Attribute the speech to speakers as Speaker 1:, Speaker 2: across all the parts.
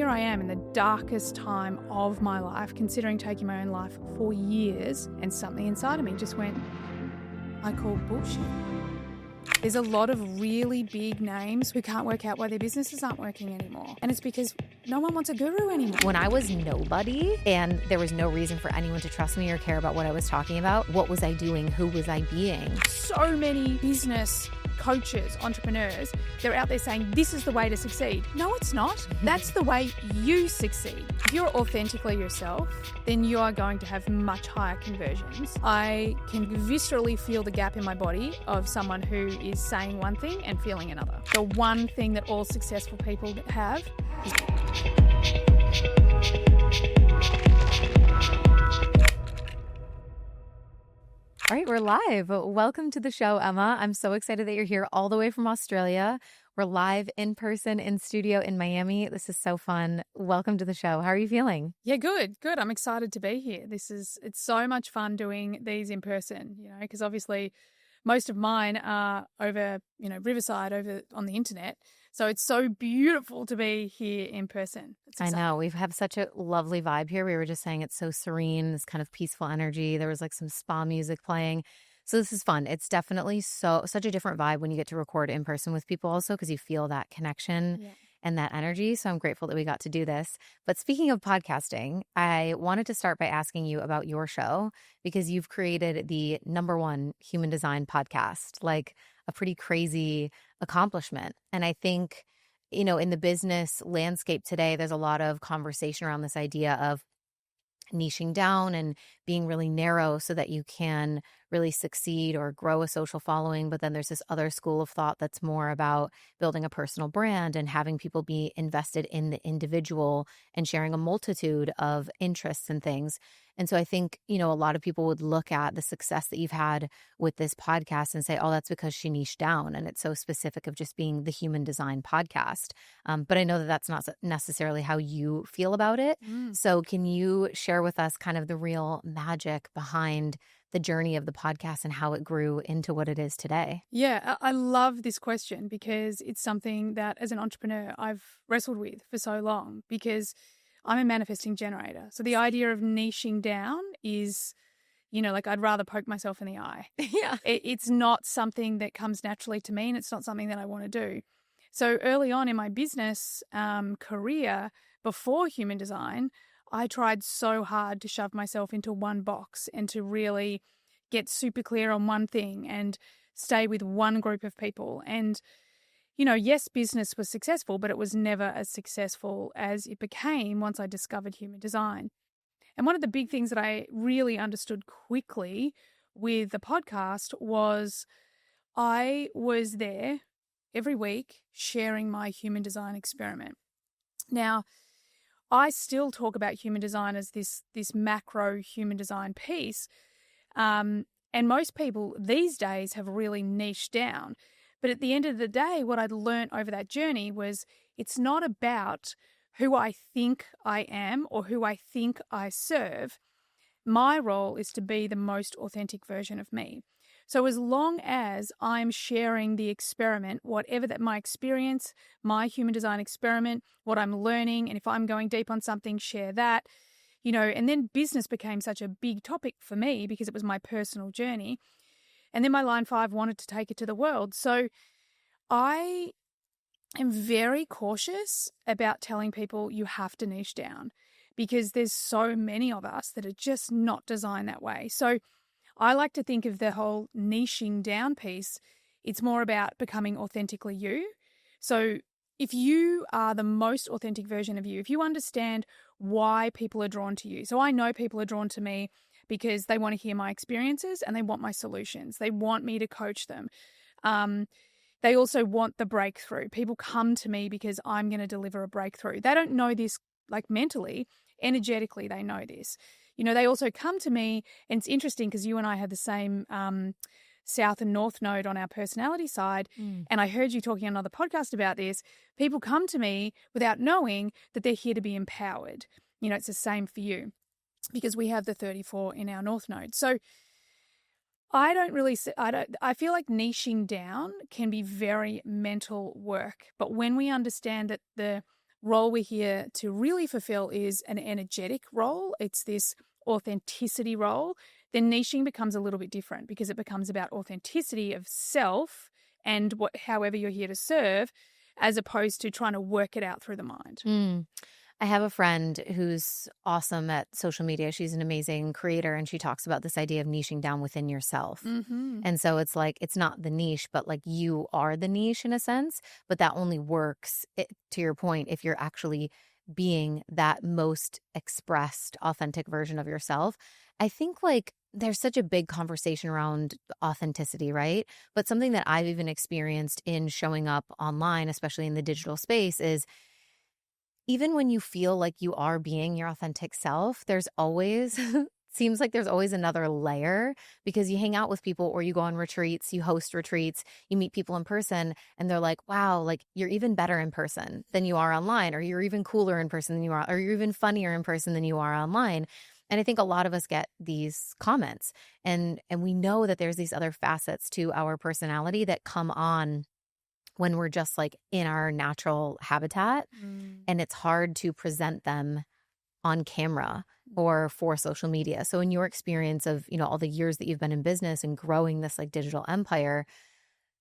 Speaker 1: here I am in the darkest time of my life, considering taking my own life for years, and something inside of me just went, I call bullshit. There's a lot of really big names who can't work out why their businesses aren't working anymore. And it's because no one wants a guru anymore.
Speaker 2: When I was nobody and there was no reason for anyone to trust me or care about what I was talking about, what was I doing? Who was I being?
Speaker 1: So many business coaches, entrepreneurs, they're out there saying this is the way to succeed. No, it's not. That's the way you succeed. If you're authentically yourself, then you are going to have much higher conversions. I can viscerally feel the gap in my body of someone who is saying one thing and feeling another. The one thing that all successful people have is...
Speaker 2: All right, we're live. Welcome to the show, Emma. I'm so excited that you're here all the way from Australia. We're live in person in studio in Miami. This is so fun. Welcome to the show. How are you feeling?
Speaker 1: Yeah, good. I'm excited to be here. It's so much fun doing these in person, because obviously most of mine are over, Riverside, over on the internet. So it's so beautiful to be here in person.
Speaker 2: I know. We have such a lovely vibe here. We were just saying it's so serene, this kind of peaceful energy. There was like some spa music playing. So this is fun. It's definitely such a different vibe when you get to record in person with people also, because you feel that connection and that energy. So I'm grateful that we got to do this. But speaking of podcasting, I wanted to start by asking you about your show, because you've created the #1 human design podcast, like a pretty crazy accomplishment. And I think, in the business landscape today, there's a lot of conversation around this idea of niching down and being really narrow so that you can really succeed or grow a social following. But then there's this other school of thought that's more about building a personal brand and having people be invested in the individual and sharing a multitude of interests and things. And so I think, a lot of people would look at the success that you've had with this podcast and say, oh, that's because she niched down. And it's so specific of just being the human design podcast. But I know that that's not necessarily how you feel about it. So can you share with us kind of the real magic behind the journey of the podcast and how it grew into what it is today?
Speaker 1: Yeah, I love this question, because it's something that as an entrepreneur I've wrestled with for so long, because I'm a manifesting generator. So the idea of niching down is, I'd rather poke myself in the eye.
Speaker 2: Yeah.
Speaker 1: It's not something that comes naturally to me, and it's not something that I want to do. So early on in my business career, before human design, I tried so hard to shove myself into one box and to really get super clear on one thing and stay with one group of people. And yes, business was successful, but it was never as successful as it became once I discovered human design. And one of the big things that I really understood quickly with the podcast was I was there every week sharing my human design experiment. Now, I still talk about human design as this macro human design piece. And most people these days have really niched down. But at the end of the day, what I'd learned over that journey was it's not about who I think I am or who I think I serve. My role is to be the most authentic version of me. So as long as I'm sharing the experiment, whatever that my experience, my human design experiment, what I'm learning, and if I'm going deep on something, share that, and then business became such a big topic for me because it was my personal journey. And then my Line 5 wanted to take it to the world. So I am very cautious about telling people you have to niche down, because there's so many of us that are just not designed that way. So I like to think of the whole niching down piece. It's more about becoming authentically you. So if you are the most authentic version of you, if you understand why people are drawn to you. So I know people are drawn to me because they want to hear my experiences and they want my solutions. They want me to coach them. They also want the breakthrough. People come to me because I'm going to deliver a breakthrough. They don't know this like mentally, energetically they know this. They also come to me, and it's interesting because you and I had the same South and North node on our personality side. And I heard you talking on another podcast about this. People come to me without knowing that they're here to be empowered. It's the same for you, because we have the 34 in our North node. So I feel like niching down can be very mental work. But when we understand that the role we're here to really fulfill is an energetic role. It's this authenticity role. Then niching becomes a little bit different because it becomes about authenticity of self and however you're here to serve, as opposed to trying to work it out through the mind.
Speaker 2: I have a friend who's awesome at social media. She's an amazing creator, and she talks about this idea of niching down within yourself. And so it's like, it's not the niche, but like you are the niche in a sense, but that only works, to your point, if you're actually being that most expressed, authentic version of yourself. I think like there's such a big conversation around authenticity, right? But something that I've even experienced in showing up online, especially in the digital space, is even when you feel like you are being your authentic self, there's always seems like there's always another layer, because you hang out with people or you go on retreats, you host retreats, you meet people in person, and they're like, wow, like you're even better in person than you are online, or you're even cooler in person than you are, or you're even funnier in person than you are online. And I think a lot of us get these comments, and we know that there's these other facets to our personality that come on when we're just like in our natural habitat, and it's hard to present them on camera or for social media. So in your experience of, all the years that you've been in business and growing this like digital empire,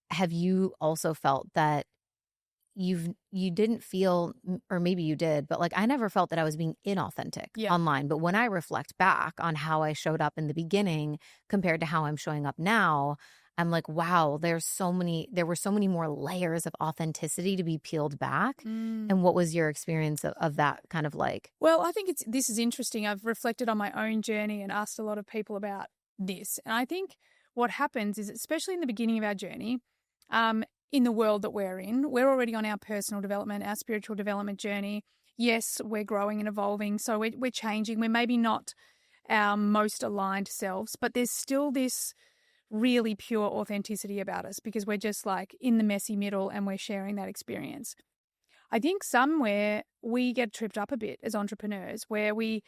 Speaker 2: have you also felt that you didn't feel, or maybe you did, but like I never felt that I was being inauthentic online. But when I reflect back on how I showed up in the beginning compared to how I'm showing up now, I'm like, wow, there were so many more layers of authenticity to be peeled back. And what was your experience of that kind of like?
Speaker 1: Well, I think this is interesting. I've reflected on my own journey and asked a lot of people about this. And I think what happens is, especially in the beginning of our journey, in the world that we're in, we're already on our personal development, our spiritual development journey. Yes, we're growing and evolving. So we're changing. We're maybe not our most aligned selves, but there's still this really pure authenticity about us because we're just like in the messy middle and we're sharing that experience. I think somewhere we get tripped up a bit as entrepreneurs where we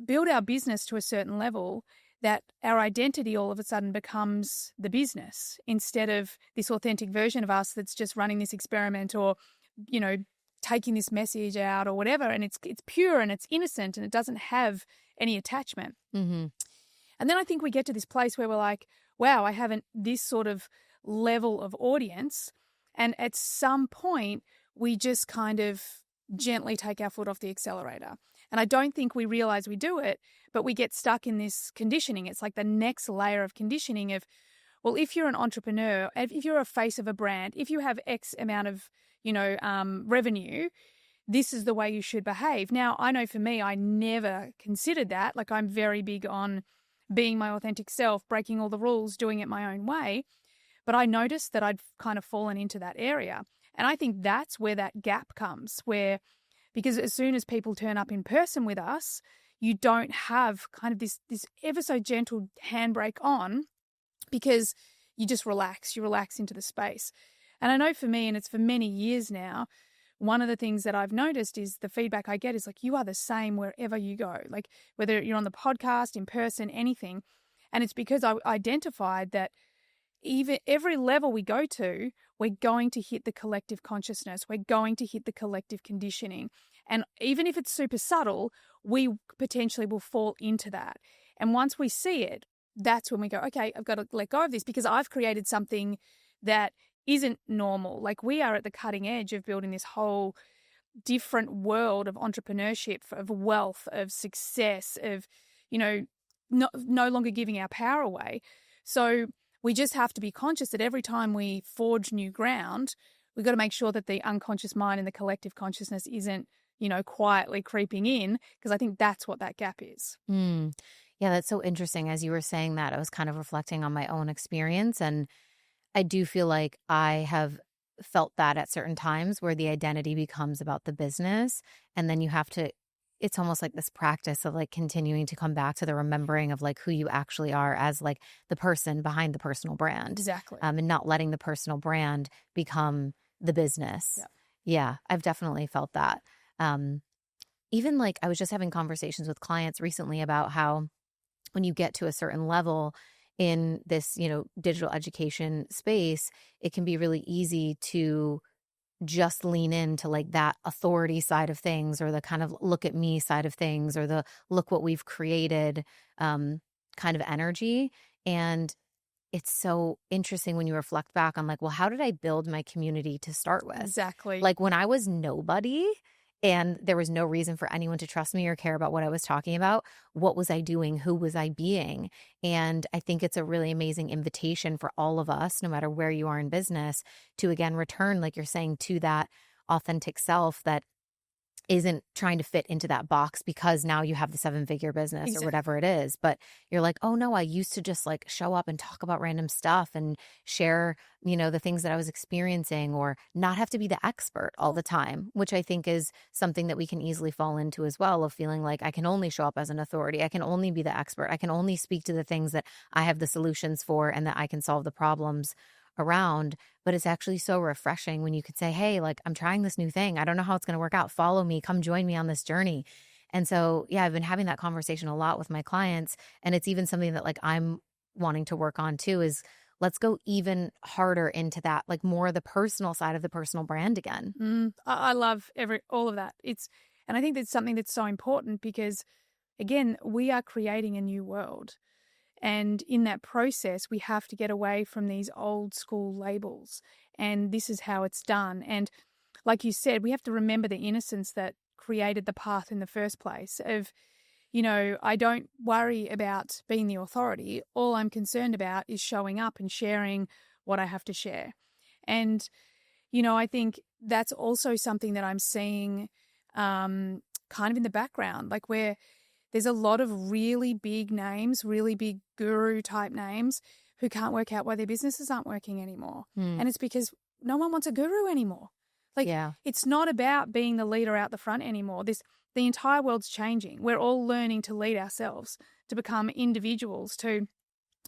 Speaker 1: build our business to a certain level that our identity all of a sudden becomes the business instead of this authentic version of us that's just running this experiment or, taking this message out or whatever. And it's pure and it's innocent and it doesn't have any attachment. And then I think we get to this place where we're like, wow, I have this sort of level of audience. And at some point, we just kind of gently take our foot off the accelerator. And I don't think we realize we do it, but we get stuck in this conditioning. It's like the next layer of conditioning of, well, if you're an entrepreneur, if you're a face of a brand, if you have X amount of, revenue, this is the way you should behave. Now, I know for me, I never considered that. Like I'm very big on being my authentic self, breaking all the rules, doing it my own way. But I noticed that I'd kind of fallen into that area. And I think that's where that gap comes, because as soon as people turn up in person with us, you don't have kind of this ever so gentle handbrake on because you just relax into the space. And I know for me, and it's for many years now, one of the things that I've noticed is the feedback I get is like, you are the same wherever you go, like whether you're on the podcast, in person, anything. And it's because I identified that even every level we go to, we're going to hit the collective consciousness. We're going to hit the collective conditioning. And even if it's super subtle, we potentially will fall into that. And once we see it, that's when we go, okay, I've got to let go of this because I've created something that isn't normal. Like we are at the cutting edge of building this whole different world of entrepreneurship, of wealth, of success, of, no longer giving our power away. So we just have to be conscious that every time we forge new ground, we've got to make sure that the unconscious mind and the collective consciousness isn't, quietly creeping in, because I think that's what that gap is.
Speaker 2: Yeah, that's so interesting. As you were saying that, I was kind of reflecting on my own experience, and I do feel like I have felt that at certain times where the identity becomes about the business, and then you have to, it's almost like this practice of like continuing to come back to the remembering of like who you actually are as like the person behind the personal brand.
Speaker 1: Exactly.
Speaker 2: And not letting the personal brand become the business.
Speaker 1: Yep.
Speaker 2: Yeah, I've definitely felt that. Even like I was just having conversations with clients recently about how when you get to a certain level in this, digital education space, it can be really easy to just lean into like that authority side of things, or the kind of look at me side of things, or the look what we've created kind of energy. And it's so interesting when you reflect back on like, well, how did I build my community to start with?
Speaker 1: Exactly.
Speaker 2: Like when I was nobody and there was no reason for anyone to trust me or care about what I was talking about, what was I doing? Who was I being? And I think it's a really amazing invitation for all of us, no matter where you are in business, to again return, like you're saying, to that authentic self that isn't trying to fit into that box because now you have the 7-figure business
Speaker 1: Exactly.
Speaker 2: or whatever it is. But you're like, oh no, I used to just like show up and talk about random stuff and share, the things that I was experiencing, or not have to be the expert all the time, which I think is something that we can easily fall into as well, of feeling like I can only show up as an authority. I can only be the expert. I can only speak to the things that I have the solutions for and that I can solve the problems around. But it's actually so refreshing when you could say, hey, like, I'm trying this new thing. I don't know how it's going to work out. Follow me, come join me on this journey. And so, yeah, I've been having that conversation a lot with my clients. And it's even something that like I'm wanting to work on too, is let's go even harder into that, like more of the personal side of the personal brand again.
Speaker 1: I love all of that. And I think that's something that's so important because, again, we are creating a new world. And in that process, we have to get away from these old school labels. And this is how it's done. And like you said, we have to remember the innocence that created the path in the first place of, I don't worry about being the authority. All I'm concerned about is showing up and sharing what I have to share. And, I think that's also something that I'm seeing kind of in the background, like where there's a lot of really big names, really big guru type names who can't work out why their businesses aren't working anymore. And it's because no one wants a guru anymore. Like, It's not about being the leader out the front anymore. The entire world's changing. We're all learning to lead ourselves, to become individuals, to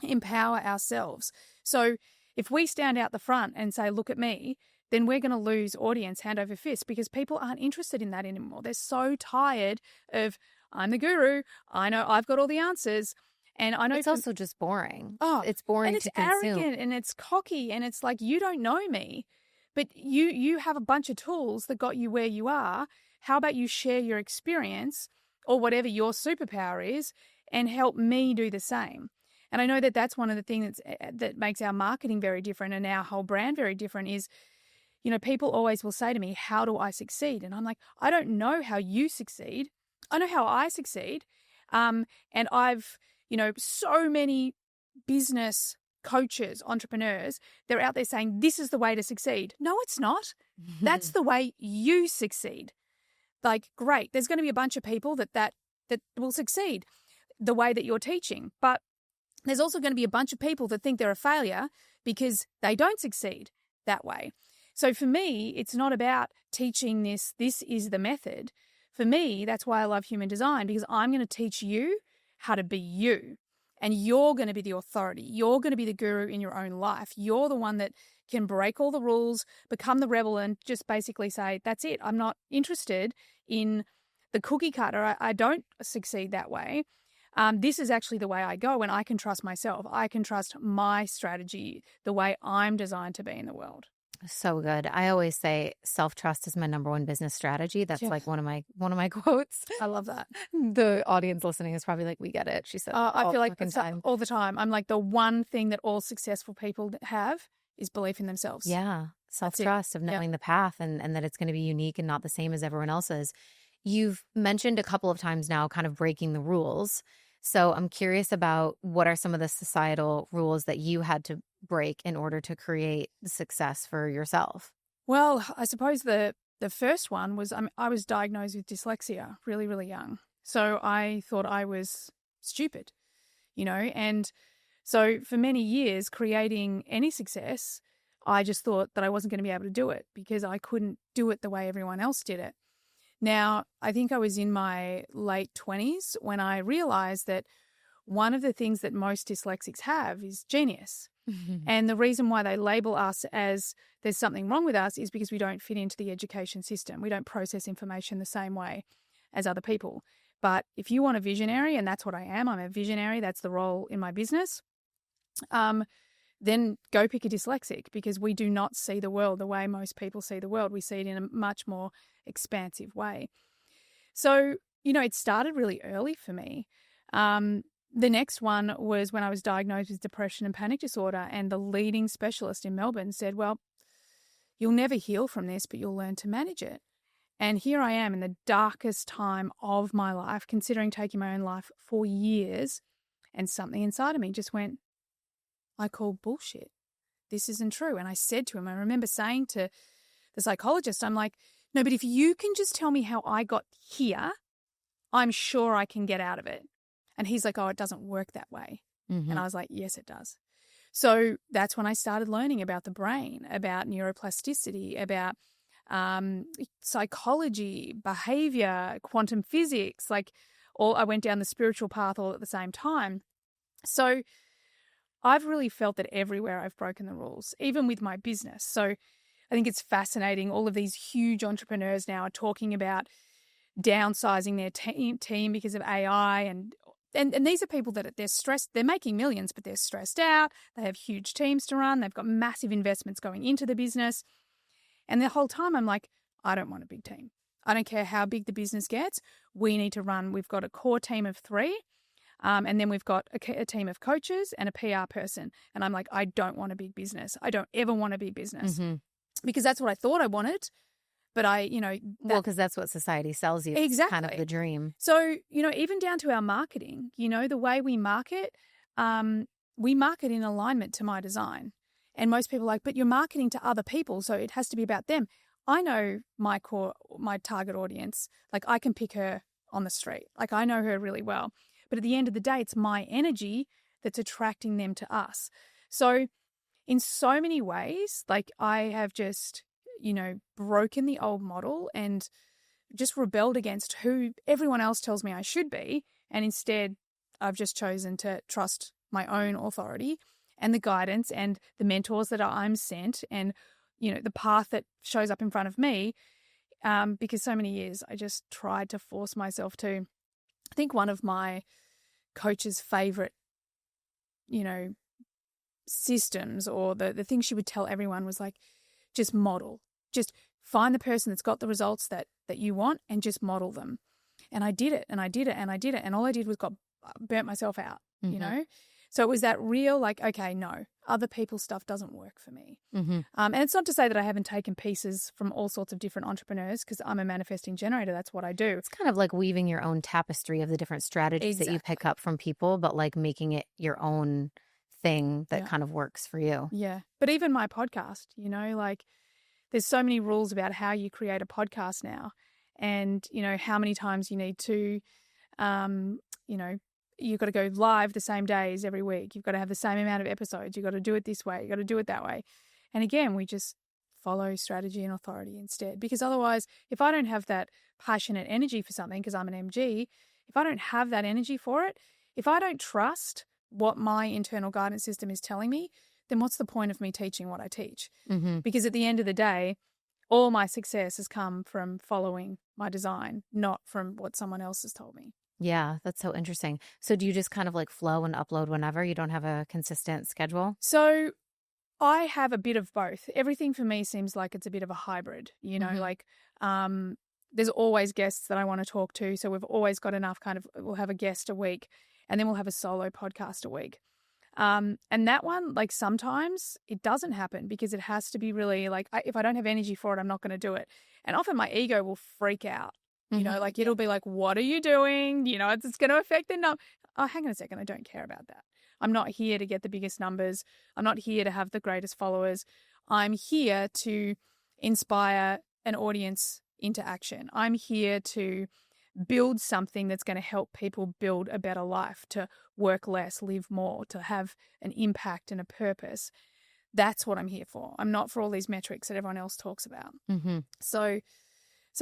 Speaker 1: empower ourselves. So if we stand out the front and say, look at me, then we're going to lose audience hand over fist because people aren't interested in that anymore. They're so tired of, I'm the guru. I know I've got all the answers. And I know
Speaker 2: it's also just boring.
Speaker 1: Oh,
Speaker 2: it's boring to consume.
Speaker 1: And it's arrogant and it's cocky and it's like, you don't know me, but you have a bunch of tools that got you where you are. How about you share your experience or whatever your superpower is and help me do the same? And I know that that's one of the things that makes our marketing very different and our whole brand very different is, people always will say to me, how do I succeed? And I'm like, I don't know how you succeed. I know how I succeed. And I've, so many business coaches, entrepreneurs, they're out there saying, this is the way to succeed. No, it's not. That's the way you succeed. Like, great. There's going to be a bunch of people that will succeed the way that you're teaching. But there's also going to be a bunch of people that think they're a failure because they don't succeed that way. So for me, it's not about teaching this is the method. For me, that's why I love human design, because I'm going to teach you how to be you. And you're going to be the authority. You're going to be the guru in your own life. You're the one that can break all the rules, become the rebel, and just basically say, that's it. I'm not interested in the cookie cutter. I don't succeed that way. This is actually the way I go, and I can trust myself. I can trust my strategy, the way I'm designed to be in the world.
Speaker 2: So good. I always say self-trust is my number one business strategy. That's like one of my quotes.
Speaker 1: I love that.
Speaker 2: The audience listening is probably like, we get it. She said,
Speaker 1: I feel like all the time. I'm like, the one thing that all successful people have is belief in themselves.
Speaker 2: Yeah. Self-trust of knowing the path and that it's going to be unique and not the same as everyone else's. You've mentioned a couple of times now kind of breaking the rules. So I'm curious about what are some of the societal rules that you had to break in order to create success for yourself?
Speaker 1: Well, I suppose the first one was I was diagnosed with dyslexia really, really young. So I thought I was stupid, and so for many years creating any success, I just thought that I wasn't going to be able to do it because I couldn't do it the way everyone else did it. Now, I think I was in my late 20s when I realized that one of the things that most dyslexics have is genius. And the reason why they label us as there's something wrong with us is because we don't fit into the education system. We don't process information the same way as other people. But if you want a visionary, and that's what I am, I'm a visionary, that's the role in my business, then go pick a dyslexic, because we do not see the world the way most people see the world. We see it in a much more expansive way. So, it started really early for me. The next one was when I was diagnosed with depression and panic disorder, and the leading specialist in Melbourne said, well, you'll never heal from this, but you'll learn to manage it. And here I am in the darkest time of my life, considering taking my own life for years, and something inside of me just went, I call bullshit. This isn't true. And I said to him, I remember saying to the psychologist, I'm like, no, but if you can just tell me how I got here, I'm sure I can get out of it. And he's like, oh, it doesn't work that way.
Speaker 2: Mm-hmm.
Speaker 1: And I was like, yes, it does. So that's when I started learning about the brain, about neuroplasticity, about psychology, behavior, quantum physics, I went down the spiritual path all at the same time. So I've really felt that everywhere I've broken the rules, even with my business. So I think it's fascinating. All of these huge entrepreneurs now are talking about downsizing their team because of AI, and these are people that they're stressed. They're making millions, but they're stressed out. They have huge teams to run. They've got massive investments going into the business. And the whole time I'm like, I don't want a big team. I don't care how big the business gets. We need to run. We've got a core team of 3. And then we've got a team of coaches and a PR person. And I'm like, I don't want a big business. I don't ever want a big business, because that's what I thought I wanted. But because
Speaker 2: that's what society sells you.
Speaker 1: Exactly.
Speaker 2: It's kind of the dream.
Speaker 1: So, even down to our marketing, the way we market in alignment to my design. And most people are like, but you're marketing to other people, so it has to be about them. I know my target audience. Like, I can pick her on the street. Like, I know her really well. But at the end of the day, it's my energy that's attracting them to us. So in so many ways, I have just, broken the old model and just rebelled against who everyone else tells me I should be. And instead, I've just chosen to trust my own authority and the guidance and the mentors that I'm sent, and, the path that shows up in front of me. Because so many years I just tried to force myself to. I think one of my coach's favorite, systems, or the thing she would tell everyone was just model. Just find the person that's got the results that you want and just model them. And I did it, and I did it, and I did it. And all I did was burnt myself out, So it was that real, okay, no, other people's stuff doesn't work for me. And it's not to say that I haven't taken pieces from all sorts of different entrepreneurs, because I'm a manifesting generator. That's what I do.
Speaker 2: It's kind of like weaving your own tapestry of the different strategies that you pick up from people, but making it your own thing that kind of works for you.
Speaker 1: Yeah. But even my podcast, there's so many rules about how you create a podcast now, and, how many times you need to, you've got to go live the same days every week. You've got to have the same amount of episodes. You've got to do it this way. You've got to do it that way. And again, we just follow strategy and authority instead. Because otherwise, if I don't have that passionate energy for something, because I'm an MG, if I don't have that energy for it, if I don't trust what my internal guidance system is telling me, then what's the point of me teaching what I teach? Because at the end of the day, all my success has come from following my design, not from what someone else has told me.
Speaker 2: Yeah, that's so interesting. So do you just kind of flow and upload whenever? You don't have a consistent schedule?
Speaker 1: So I have a bit of both. Everything for me seems like it's a bit of a hybrid, there's always guests that I want to talk to. So we've always got enough we'll have a guest a week, and then we'll have a solo podcast a week. And that one, sometimes it doesn't happen, because it has to be really if I don't have energy for it, I'm not going to do it. And often my ego will freak out. It'll be what are you doing? It's going to affect the number. Oh, hang on a second. I don't care about that. I'm not here to get the biggest numbers. I'm not here to have the greatest followers. I'm here to inspire an audience into action. I'm here to build something that's going to help people build a better life, to work less, live more, to have an impact and a purpose. That's what I'm here for. I'm not for all these metrics that everyone else talks about. So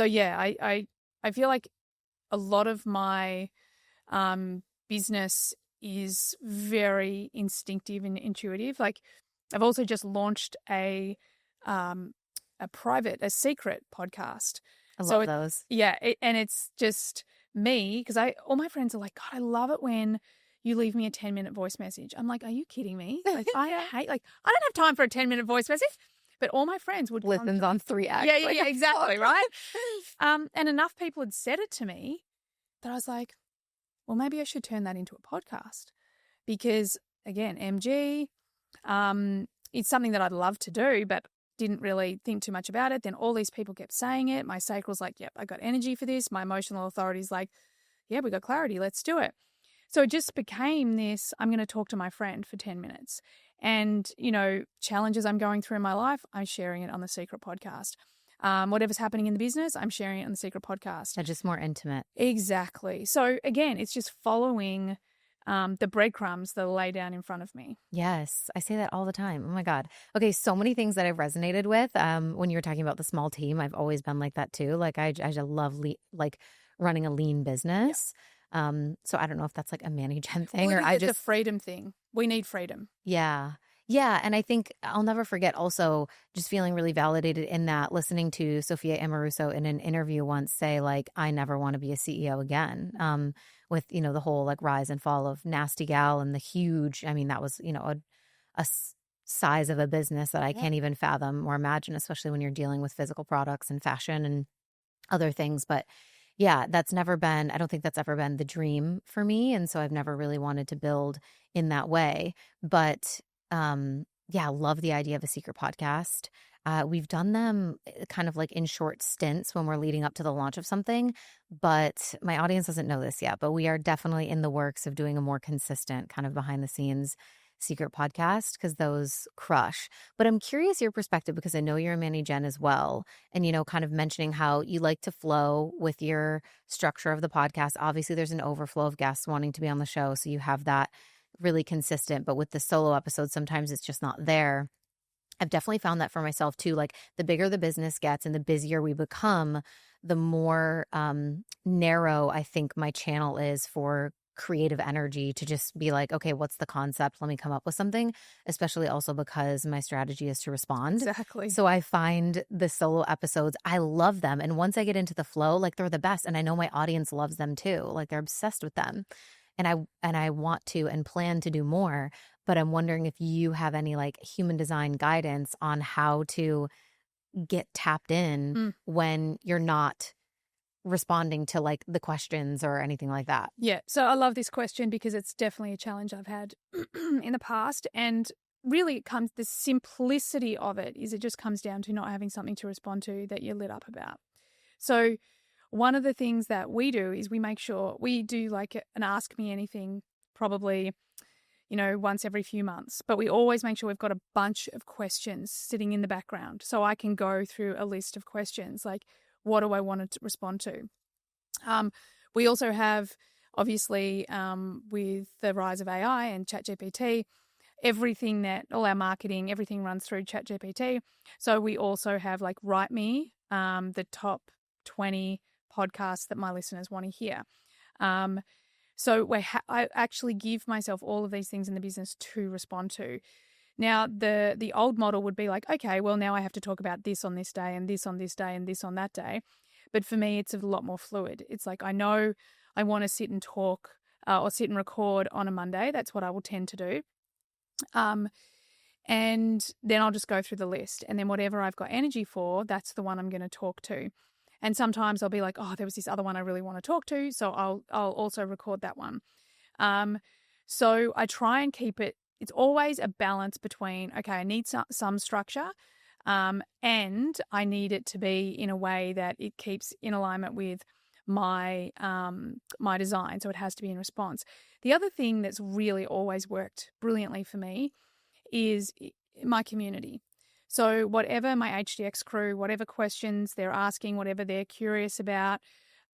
Speaker 1: yeah, I feel like a lot of my business is very instinctive and intuitive. I've also just launched a secret podcast.
Speaker 2: I love those.
Speaker 1: Yeah, and it's just me, because all my friends are like, God, I love it when you leave me a 10-minute voice message. I'm like, are you kidding me? Like, I don't have time for a 10-minute voice message. But all my friends would
Speaker 2: listens on 3x.
Speaker 1: Yeah, exactly, right? And enough people had said it to me that I was like, well, maybe I should turn that into a podcast because, again, MG, it's something that I'd love to do, but didn't really think too much about it. Then all these people kept saying it. My sacral's like, yep, I got energy for this. My emotional authority's like, yeah, we got clarity. Let's do it. So it just became this, I'm going to talk to my friend for 10 minutes. And, challenges I'm going through in my life, I'm sharing it on the Secret podcast. Whatever's happening in the business, I'm sharing it on the Secret podcast.
Speaker 2: Yeah, just more intimate.
Speaker 1: Exactly. So again, it's just following the breadcrumbs that are laid down in front of me.
Speaker 2: Yes, I say that all the time. Oh my God. Okay, so many things that I've resonated with. When you were talking about the small team, I've always been like that too. Like I just love running a lean business. So I don't know if that's like a Manny Jen thing
Speaker 1: Well,
Speaker 2: or
Speaker 1: it's a freedom thing. We need freedom.
Speaker 2: Yeah. Yeah. And I think I'll never forget also just feeling really validated in that, listening to Sophia Amoruso in an interview once say, like, I never want to be a CEO again. With, the whole like rise and fall of Nasty Gal and the huge, I mean, that was, size of a business that I can't even fathom or imagine, especially when you're dealing with physical products and fashion and other things. But yeah, I don't think that's ever been the dream for me. And so I've never really wanted to build in that way. But I love the idea of a secret podcast. We've done them kind of like in short stints when we're leading up to the launch of something, but my audience doesn't know this yet, but we are definitely in the works of doing a more consistent kind of behind the scenes secret podcast because those crush. But I'm curious your perspective because I know you're a Manny Jen as well. And, kind of mentioning how you like to flow with your structure of the podcast. Obviously, there's an overflow of guests wanting to be on the show. So you have that really consistent. But with the solo episodes, sometimes it's just not there. I've definitely found that for myself too. Like the bigger the business gets and the busier we become, the more narrow I think my channel is for creative energy to just be like, okay, what's the concept? Let me come up with something, especially also because my strategy is to respond.
Speaker 1: Exactly.
Speaker 2: So I find the solo episodes, I love them. And once I get into the flow, like they're the best. And I know my audience loves them too. Like they're obsessed with them. And I want to and plan to do more, but I'm wondering if you have any like human design guidance on how to get tapped in when you're not responding to like the questions or anything like that.
Speaker 1: Yeah. So I love this question because it's definitely a challenge I've had in the past. And really the simplicity of it is it just comes down to not having something to respond to that you're lit up about. So one of the things that we do is we make sure we do like an Ask Me Anything probably, once every few months. But we always make sure we've got a bunch of questions sitting in the background so I can go through a list of questions like, what do I want to respond to? We also have, obviously, with the rise of AI and ChatGPT, all our marketing, everything runs through ChatGPT. So we also have like Write Me, the top 20 podcasts that my listeners want to hear. So I actually give myself all of these things in the business to respond to. Now, the old model would be like, okay, well, now I have to talk about this on this day and this on this day and this on that day. But for me, it's a lot more fluid. It's like I know I want to sit and talk or sit and record on a Monday. That's what I will tend to do. And then I'll just go through the list. And then whatever I've got energy for, that's the one I'm going to talk to. And sometimes I'll be like, oh, there was this other one I really want to talk to. So I'll also record that one. So I try and keep it. It's always a balance between, okay, I need some structure and I need it to be in a way that it keeps in alignment with my my design. So it has to be in response. The other thing that's really always worked brilliantly for me is my community. So whatever my HDX crew, whatever questions they're asking, whatever they're curious about,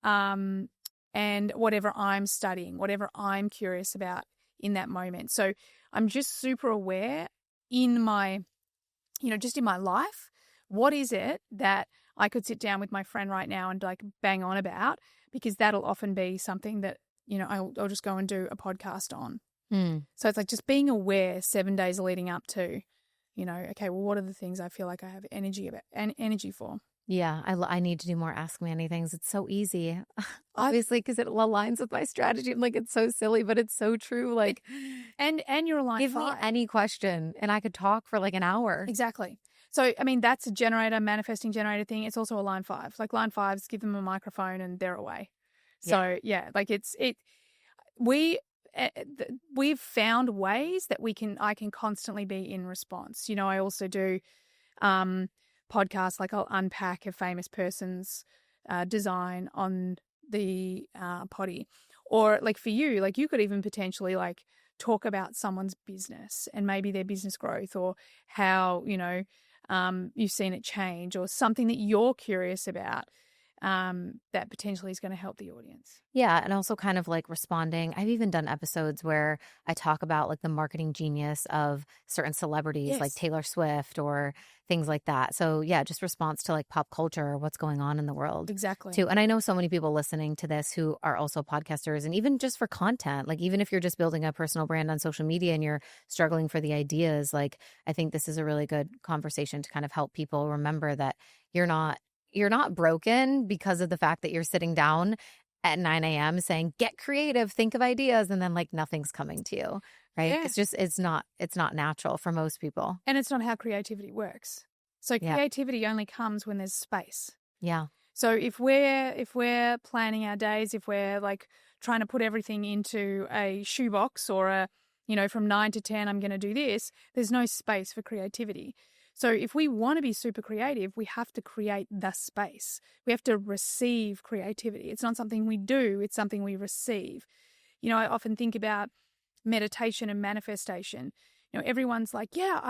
Speaker 1: and whatever I'm studying, whatever I'm curious about in that moment. So I'm just super aware in my, just in my life, what is it that I could sit down with my friend right now and like bang on about, because that'll often be something that, I'll just go and do a podcast on. So it's like just being aware 7 days leading up to, okay, well, what are the things I feel like I have energy for?
Speaker 2: Yeah, I need to do more Ask Me Anythings. It's so easy,
Speaker 1: I
Speaker 2: obviously, because it aligns with my strategy. I'm like, it's so silly, but it's so true. Like,
Speaker 1: and you're a line
Speaker 2: give me
Speaker 1: 5.
Speaker 2: any question and I could talk for like an hour.
Speaker 1: Exactly. So, I mean, that's a generator, manifesting generator thing. It's also a line 5. Like line 5s, give them a microphone and they're away. So, yeah, like we we've found ways that I can constantly be in response. You know, I also do podcasts, like I'll unpack a famous person's design on the potty, or like for you, like you could even potentially like talk about someone's business and maybe their business growth, or how, you know, you've seen it change, or something that you're curious about that potentially is going to help the audience.
Speaker 2: Yeah, and also kind of like responding. I've even done episodes where I talk about like the marketing genius of certain celebrities like
Speaker 1: Yes,
Speaker 2: Taylor Swift or things like that. So yeah, just response to like pop culture or what's going on in the world
Speaker 1: exactly.
Speaker 2: too. And I know so many people listening to this who are also podcasters, and even just for content, like even if you're just building a personal brand on social media and you're struggling for the ideas, like I think this is a really good conversation to kind of help people remember that you're not broken because of the fact that you're sitting down at 9 a.m. saying, get creative, think of ideas, and then like nothing's coming to you, right?
Speaker 1: Yeah.
Speaker 2: It's not natural for most people.
Speaker 1: And it's not how creativity works. So
Speaker 2: Yeah.
Speaker 1: creativity only comes when there's space.
Speaker 2: Yeah.
Speaker 1: So if we're planning our days, if we're like trying to put everything into a shoebox, or a, you know, from 9 to 10 I'm going to do this, there's no space for creativity. So if we want to be super creative, we have to create the space. We have to receive creativity. It's not something we do, it's something we receive. You know, I often think about meditation and manifestation. You know, everyone's like, yeah,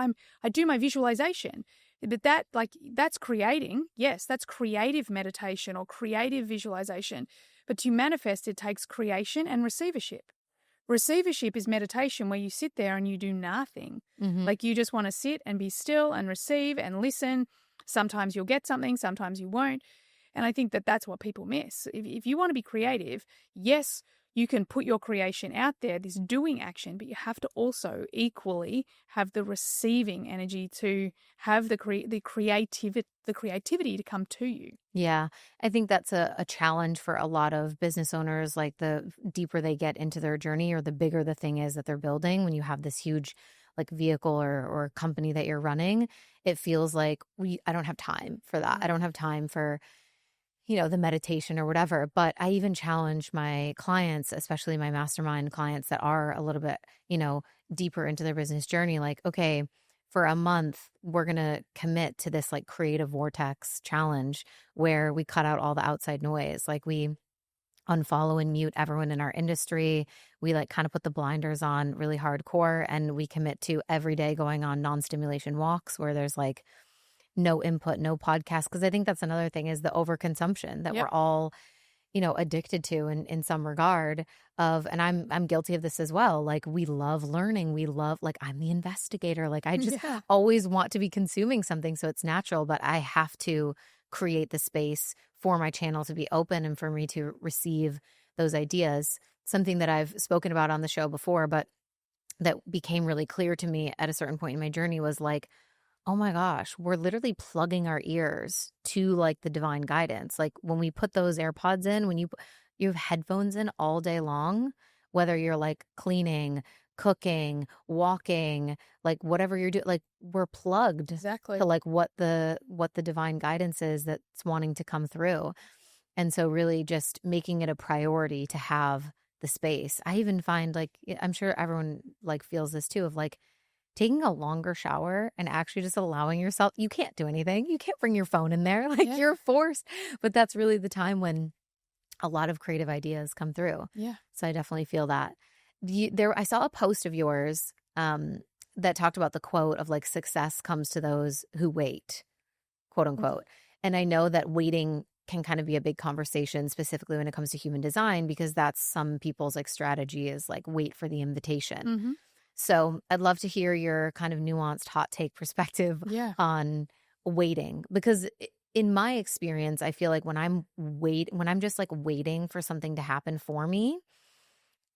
Speaker 1: I do my visualization. But that's creating. Yes, that's creative meditation or creative visualization. But to manifest, it takes creation and receivership. Receivership is meditation, where you sit there and you do nothing.
Speaker 2: Mm-hmm.
Speaker 1: Like you just want to sit and be still and receive and listen. Sometimes you'll get something, sometimes you won't. And I think that that's what people miss. If you want to be creative, yes, you can put your creation out there, this doing action, but you have to also equally have the receiving energy to have the creativity to come to you.
Speaker 2: Yeah, I think that's a challenge for a lot of business owners. Like the deeper they get into their journey, or the bigger the thing is that they're building, when you have this huge like vehicle or company that you're running, it feels like I don't have time for that. I don't have time for, you know, the meditation or whatever. But I even challenge my clients, especially my mastermind clients that are a little bit, you know, deeper into their business journey. Like, okay, for a month, we're going to commit to this like creative vortex challenge where we cut out all the outside noise. Like we unfollow and mute everyone in our industry. We like kind of put the blinders on really hardcore, and we commit to every day going on non-stimulation walks where there's like no input, no podcast. Because I think that's another thing, is the overconsumption that
Speaker 1: Yep.
Speaker 2: we're all, you know, addicted to in some regard of, and I'm guilty of this as well. Like we love learning. We love, like, I'm the investigator. Like I just
Speaker 1: Yeah.
Speaker 2: always want to be consuming something. So it's natural, but I have to create the space for my channel to be open and for me to receive those ideas. Something that I've spoken about on the show before, but that became really clear to me at a certain point in my journey was like, oh my gosh, we're literally plugging our ears to like the divine guidance. Like when we put those AirPods in, when you have headphones in all day long, whether you're like cleaning, cooking, walking, like whatever you're doing, like we're plugged
Speaker 1: Exactly.
Speaker 2: to like what the divine guidance is that's wanting to come through. And so really just making it a priority to have the space. I even find, like, I'm sure everyone like feels this too, of like taking a longer shower and actually just allowing yourself, you can't do anything. You can't bring your phone in there. Like
Speaker 1: Yeah.
Speaker 2: you're forced. But that's really the time when a lot of creative ideas come through.
Speaker 1: Yeah.
Speaker 2: So I definitely feel that. I saw a post of yours that talked about the quote of like, success comes to those who wait, quote unquote. And I know that waiting can kind of be a big conversation, specifically when it comes to human design, because that's some people's like strategy is like wait for the invitation.
Speaker 1: Mm-hmm.
Speaker 2: So I'd love to hear your kind of nuanced hot take perspective
Speaker 1: Yeah.
Speaker 2: on waiting, because in my experience, I feel like when I'm just like waiting for something to happen for me,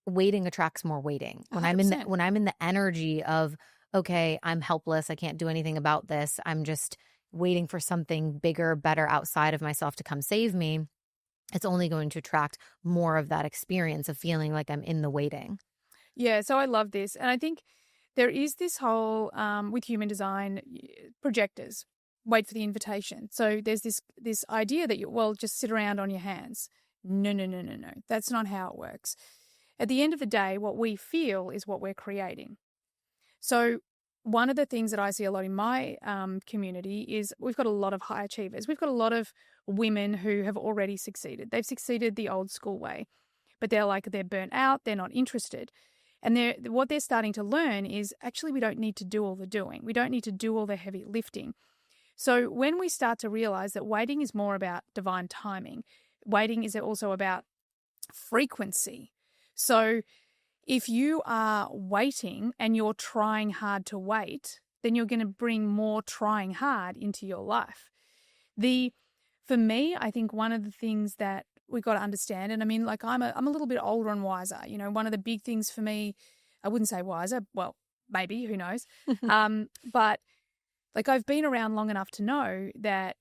Speaker 2: waiting attracts more waiting. When I'm
Speaker 1: 100%.
Speaker 2: in the energy of, okay, I'm helpless, I can't do anything about this, I'm just waiting for something bigger, better outside of myself to come save me, it's only going to attract more of that experience of feeling like I'm in the waiting.
Speaker 1: Yeah, so I love this. And I think there is this whole, with human design, projectors, wait for the invitation. So there's this idea that just sit around on your hands. No, no, no, no, no. That's not how it works. At the end of the day, what we feel is what we're creating. So one of the things that I see a lot in my community is we've got a lot of high achievers. We've got a lot of women who have already succeeded. They've succeeded the old school way, but they're burnt out. They're not interested. And what they're starting to learn is actually we don't need to do all the doing. We don't need to do all the heavy lifting. So when we start to realize that waiting is more about divine timing, waiting is also about frequency. So if you are waiting and you're trying hard to wait, then you're going to bring more trying hard into your life. For me, I think one of the things that we've got to understand, and I mean, like I'm a little bit older and wiser. You know, one of the big things for me, I wouldn't say wiser, well, maybe, who knows? But like I've been around long enough to know that,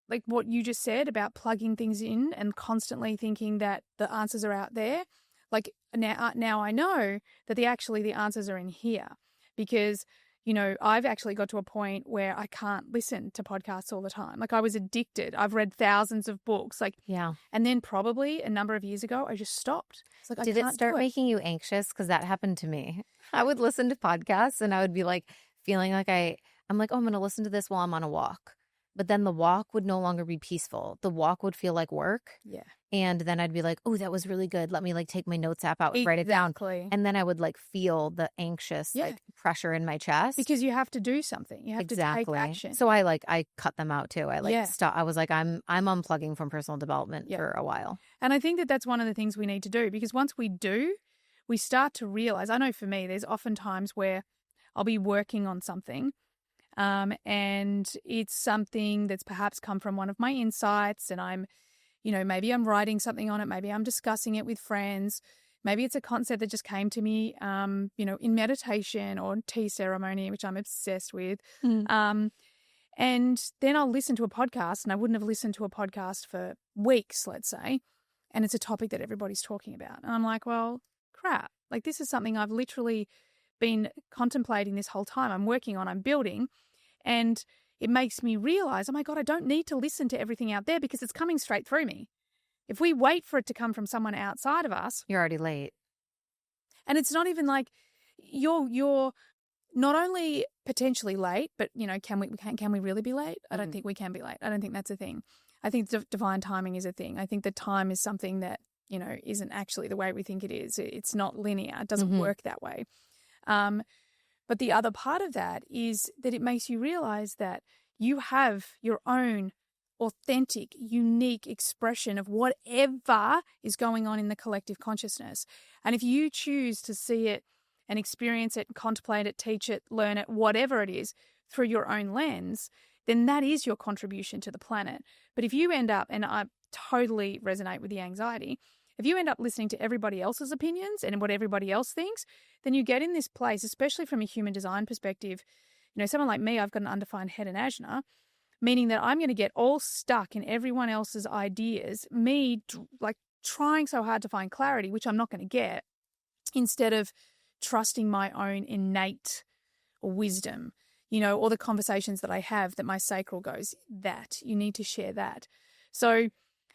Speaker 1: like what you just said about plugging things in and constantly thinking that the answers are out there. Like now I know that the answers are in here, because, you know, I've actually got to a point where I can't listen to podcasts all the time. Like I was addicted. I've read thousands of books. Like, yeah. And then probably a number of years ago, I just stopped. It's like,
Speaker 2: Did it start making you anxious? Because that happened to me. I would listen to podcasts and I would be like feeling like I'm like, oh, I'm going to listen to this while I'm on a walk. But then the walk would no longer be peaceful. The walk would feel like work.
Speaker 1: Yeah.
Speaker 2: And then I'd be like, oh, that was really good. Let me like take my notes app out, write it down. And then I would like feel the anxious like pressure in my chest.
Speaker 1: Because you have to do something. You have to take action.
Speaker 2: So I cut them out too. I stop. I was like, I'm unplugging from personal development for a while.
Speaker 1: And I think that that's one of the things we need to do, because once we do, we start to realize, I know for me, there's often times where I'll be working on something. And it's something that's perhaps come from one of my insights, and maybe I'm writing something on it. Maybe I'm discussing it with friends. Maybe it's a concept that just came to me, in meditation or tea ceremony, which I'm obsessed with. And then I'll listen to a podcast, and I wouldn't have listened to a podcast for weeks, let's say. And it's a topic that everybody's talking about. And I'm like, well, crap. Like, this is something I've literally been contemplating this whole time. I'm working on, I'm building, and it makes me realize, oh my God, I don't need to listen to everything out there because it's coming straight through me. If we wait for it to come from someone outside of us,
Speaker 2: you're already late.
Speaker 1: And it's not even like you're not only potentially late, but can we really be late? I don't think we can be late. I don't think that's a thing. I think divine timing is a thing. I think that time is something that isn't actually the way we think it is. It's not linear. It doesn't work that way. But the other part of that is that it makes you realize that you have your own authentic, unique expression of whatever is going on in the collective consciousness. And if you choose to see it and experience it, contemplate it, teach it, learn it, whatever it is, through your own lens, then that is your contribution to the planet. But if you end up, and I totally resonate with the anxiety, if you end up listening to everybody else's opinions and what everybody else thinks, then you get in this place, especially from a human design perspective. Someone like me, I've got an undefined head and ajna, meaning that I'm going to get all stuck in everyone else's ideas, me like trying so hard to find clarity, which I'm not going to get, instead of trusting my own innate wisdom, or the conversations that I have that my sacral goes, that you need to share that. So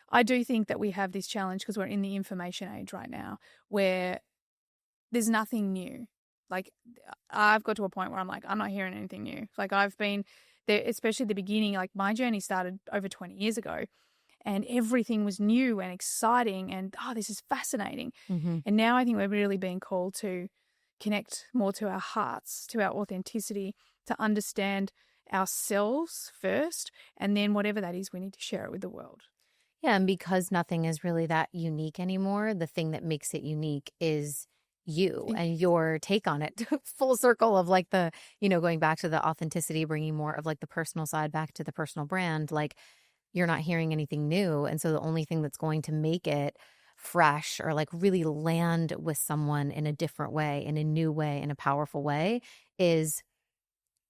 Speaker 1: I do think that we have this challenge because we're in the information age right now where there's nothing new. Like, I've got to a point where I'm like, I'm not hearing anything new. Like, I've been there, especially at the beginning, like my journey started over 20 years ago and everything was new and exciting and, this is fascinating. Mm-hmm. And now I think we're really being called to connect more to our hearts, to our authenticity, to understand ourselves first, and then whatever that is, we need to share it with the world.
Speaker 2: Yeah, and because nothing is really that unique anymore, the thing that makes it unique is you and your take on it. Full circle of like the, going back to the authenticity, bringing more of like the personal side back to the personal brand, like you're not hearing anything new. And so the only thing that's going to make it fresh or like really land with someone in a different way, in a new way, in a powerful way is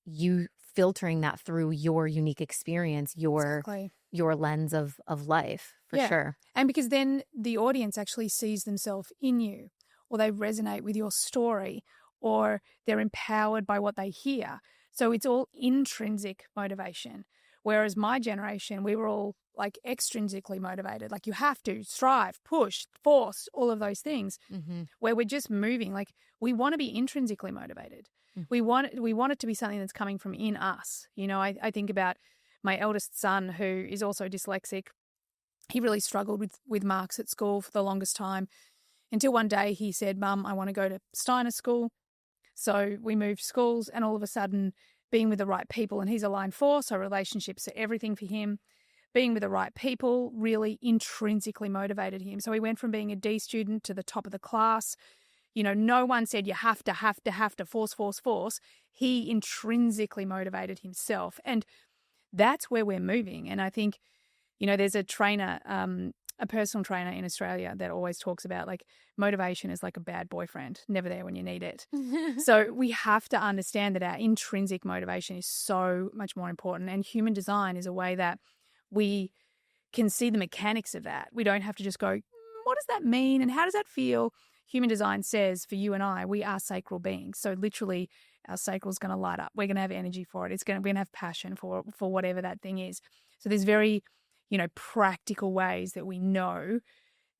Speaker 2: you filtering that through your unique experience, your lens of life, for sure.
Speaker 1: And because then the audience actually sees themselves in you, or they resonate with your story, or they're empowered by what they hear. So it's all intrinsic motivation. Whereas my generation, we were all like extrinsically motivated. Like you have to strive, push, force, all of those things, where we're just moving. Like we want to be intrinsically motivated. We want it to be something that's coming from in us. You know, I think about my eldest son, who is also dyslexic. He really struggled with marks at school for the longest time, until one day he said, "Mum, I want to go to Steiner school." So we moved schools, and all of a sudden being with the right people, and he's a line 4, so relationships are everything for him. Being with the right people really intrinsically motivated him. So he went from being a D student to the top of the class. You know, no one said you have to, force. He intrinsically motivated himself. And that's where we're moving. And I think, you know, there's a trainer, a personal trainer in Australia that always talks about like motivation is like a bad boyfriend, never there when you need it. So we have to understand that our intrinsic motivation is so much more important. And human design is a way that we can see the mechanics of that. We don't have to just go, what does that mean? And how does that feel? Human design says for you and I, we are sacral beings. So literally our sacral is going to light up. We're going to have energy for it. We're going to have passion for whatever that thing is. So there's very, you know, practical ways that we know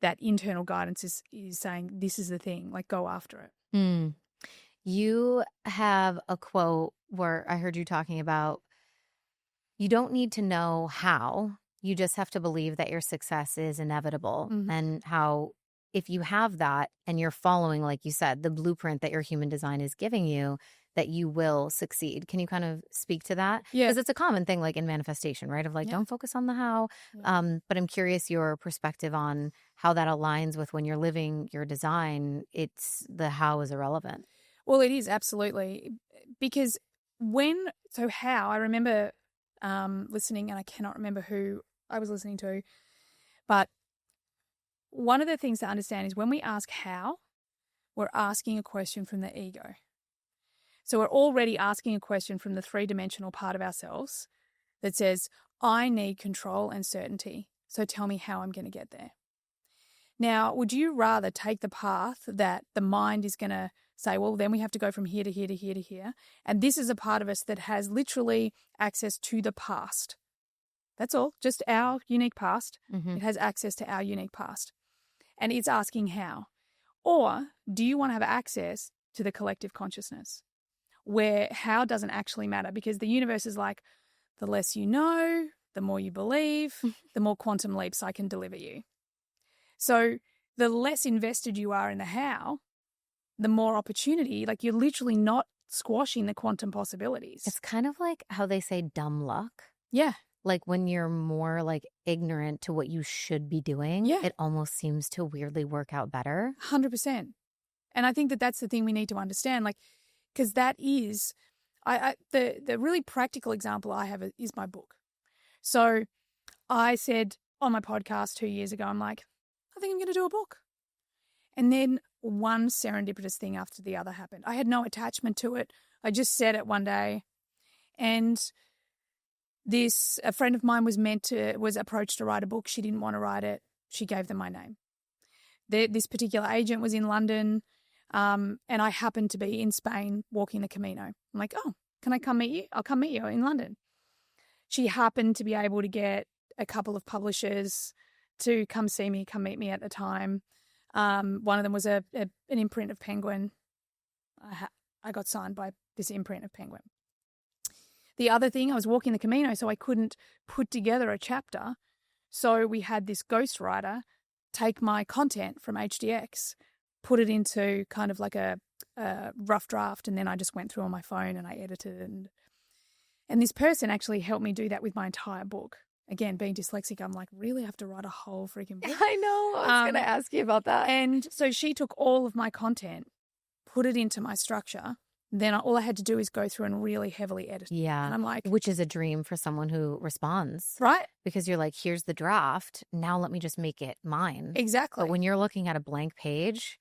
Speaker 1: that internal guidance is saying this is the thing, like go after it.
Speaker 2: You have a quote where I heard you talking about you don't need to know how, you just have to believe that your success is inevitable, and how if you have that and you're following, like you said, the blueprint that your human design is giving you, that you will succeed. Can you kind of speak to that?
Speaker 1: Yeah.
Speaker 2: Because it's a common thing like in manifestation, right? Of like, don't focus on the how. But I'm curious your perspective on how that aligns with when you're living your design. It's the how is irrelevant.
Speaker 1: Well, it is absolutely. Because how, I remember listening, and I cannot remember who I was listening to, but one of the things to understand is when we ask how, we're asking a question from the ego. So we're already asking a question from the 3-dimensional part of ourselves that says, I need control and certainty. So tell me how I'm going to get there. Now, would you rather take the path that the mind is going to say, well, then we have to go from here to here to here to here. And this is a part of us that has literally access to the past. That's all, just our unique past. It has access to our unique past. And it's asking how. Or do you want to have access to the collective consciousness where how doesn't actually matter? Because the universe is like, the less you know, the more you believe, the more quantum leaps I can deliver you. So the less invested you are in the how, the more opportunity, like you're literally not squashing the quantum possibilities.
Speaker 2: It's kind of like how they say dumb luck.
Speaker 1: Yeah.
Speaker 2: Like when you're more like ignorant to what you should be doing, it almost seems to weirdly work out better.
Speaker 1: 100%. And I think that that's the thing we need to understand, like, because that is, the really practical example I have is my book. So I said on my podcast 2 years ago, I'm like, I think I'm going to do a book. And then one serendipitous thing after the other happened. I had no attachment to it. I just said it one day. And a friend of mine was approached to write a book. She didn't want to write it. She gave them my name. This particular agent was in London, and I happened to be in Spain walking the Camino. I'm like, oh, can I come meet you? I'll come meet you in London. She happened to be able to get a couple of publishers to come meet me at the time. One of them was an imprint of Penguin. I got signed by this imprint of Penguin. The other thing, I was walking the Camino, so I couldn't put together a chapter. So we had this ghostwriter take my content from HDX, put it into kind of like a rough draft, and then I just went through on my phone and I edited it. And this person actually helped me do that with my entire book. Again, being dyslexic, I'm like, really have to write a whole freaking book?
Speaker 2: I know. I was going to ask you about that.
Speaker 1: And so she took all of my content, put it into my structure. Then all I had to do is go through and really heavily edit.
Speaker 2: Yeah.
Speaker 1: And I'm like,
Speaker 2: which is a dream for someone who responds.
Speaker 1: Right.
Speaker 2: Because you're like, here's the draft. Now let me just make it mine.
Speaker 1: Exactly.
Speaker 2: But when you're looking at a blank page,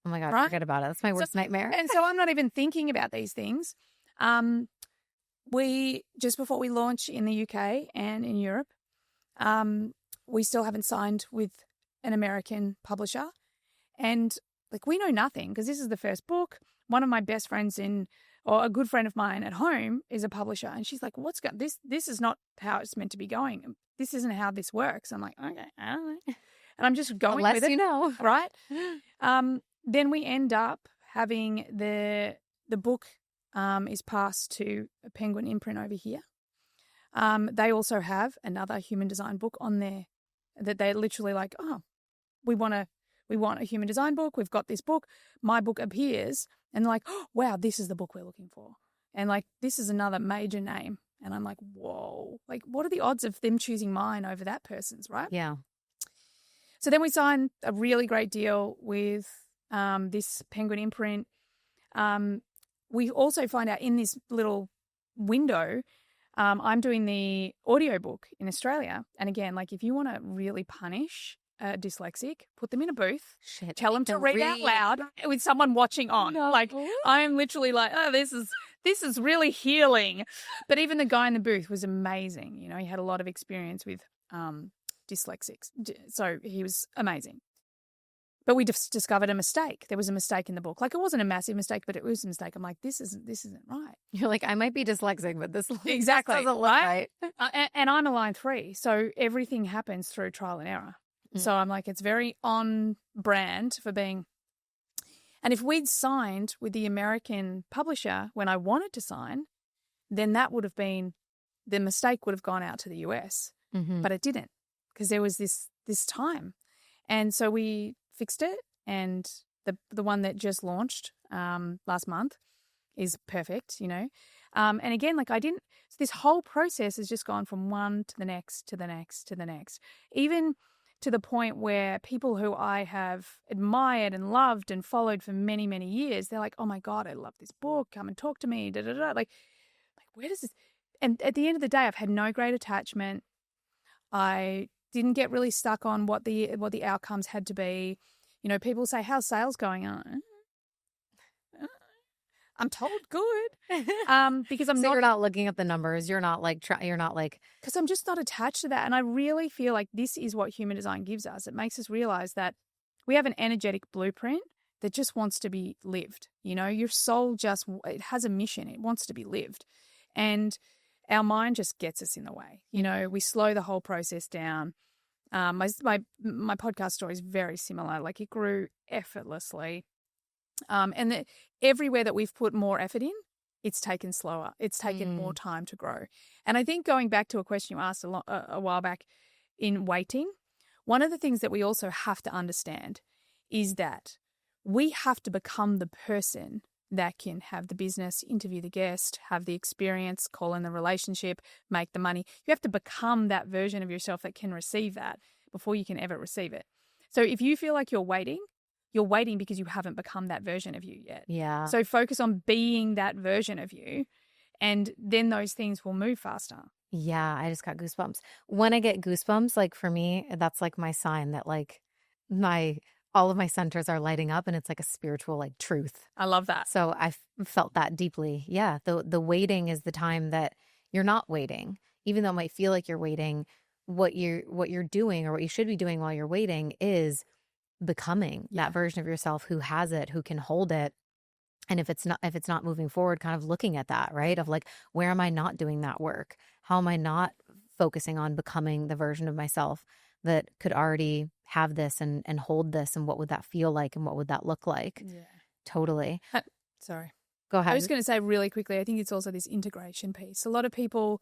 Speaker 2: oh my God, forget about it. That's my worst nightmare.
Speaker 1: And so I'm not even thinking about these things. we, just before we launch in the UK and in Europe, we still haven't signed with an American publisher. And like, we know nothing because this is the first book. One of my best friends or a good friend of mine at home is a publisher. And she's like, this is not how it's meant to be going. This isn't how this works. I'm like, okay, I don't know. And I'm just going with it.
Speaker 2: Unless you know.
Speaker 1: Right? Then we end up having the book is passed to a Penguin imprint over here. They also have another human design book on there that they're literally like, oh, we want a human design book. We've got this book. My book appears and they're like, oh, wow, this is the book we're looking for. And like, this is another major name. And I'm like, whoa, like, what are the odds of them choosing mine over that person's, right?
Speaker 2: Yeah.
Speaker 1: So then we signed a really great deal with this Penguin imprint. We also find out in this little window, I'm doing the audiobook in Australia. And again, like, if you want to really punish a dyslexic, put them in a booth, tell them to read out loud with someone watching on. No. Like, I am literally like, oh, this is really healing. But even the guy in the booth was amazing. You know, he had a lot of experience with dyslexics. So he was amazing. But we discovered a mistake. There was a mistake in the book. Like, it wasn't a massive mistake, but it was a mistake. I'm like, this isn't right.
Speaker 2: You're like, I might be dyslexic, but this
Speaker 1: exactly
Speaker 2: doesn't look right.
Speaker 1: And I'm a line 3, so everything happens through trial and error. So I'm like, it's very on brand for being. And if we'd signed with the American publisher when I wanted to sign, then that would have been, the mistake would have gone out to the US.
Speaker 2: Mm-hmm.
Speaker 1: But it didn't, because there was this time. And so we fixed it, and the one that just launched last month is perfect, you know. And again, like, so this whole process has just gone from one to the next, to the next, to the next. Even to the point where people who I have admired and loved and followed for many, many years, they're like, oh my God, I love this book. Come and talk to me. Da, da, da. Like, where does this? And at the end of the day, I've had no great attachment. I didn't get really stuck on what the outcomes had to be. You know, people say, how's sales going on? I'm told good. Because
Speaker 2: you're not looking at the numbers. You're not like, because
Speaker 1: I'm just not attached to that. And I really feel like this is what human design gives us. It makes us realize that we have an energetic blueprint that just wants to be lived. You know, your soul it has a mission. It wants to be lived. And our mind just gets us in the way. You know, we slow the whole process down. My podcast story is very similar. Like, it grew effortlessly. And everywhere that we've put more effort in, it's taken slower. It's taken more time to grow. And I think, going back to a question you asked a while back in waiting, one of the things that we also have to understand is that we have to become the person that can have the business, interview the guest, have the experience, call in the relationship, make the money. You have to become that version of yourself that can receive that before you can ever receive it. So if you feel like you're waiting because you haven't become that version of you yet.
Speaker 2: Yeah.
Speaker 1: So focus on being that version of you, and then those things will move faster.
Speaker 2: Yeah, I just got goosebumps. When I get goosebumps, like, for me, that's like my sign that, like, all of my centers are lighting up, and it's like a spiritual, like, truth.
Speaker 1: I love that.
Speaker 2: So I felt that deeply. Yeah. The waiting is the time that you're not waiting, even though it might feel like you're waiting. What you're doing, or what you should be doing while you're waiting, is becoming that version of yourself who has it, who can hold it. And if it's not moving forward, kind of looking at that, right? Of like, where am I not doing that work? How am I not focusing on becoming the version of myself that could already have this and hold this? And what would that feel like? And what would that look like?
Speaker 1: Yeah.
Speaker 2: Totally.
Speaker 1: Sorry.
Speaker 2: Go ahead.
Speaker 1: I was going to say really quickly, I think it's also this integration piece. A lot of people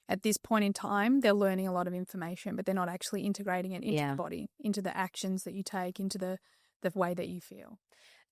Speaker 1: at this point in time, they're learning a lot of information, but they're not actually integrating it into the body, into the actions that you take, into the way that you feel.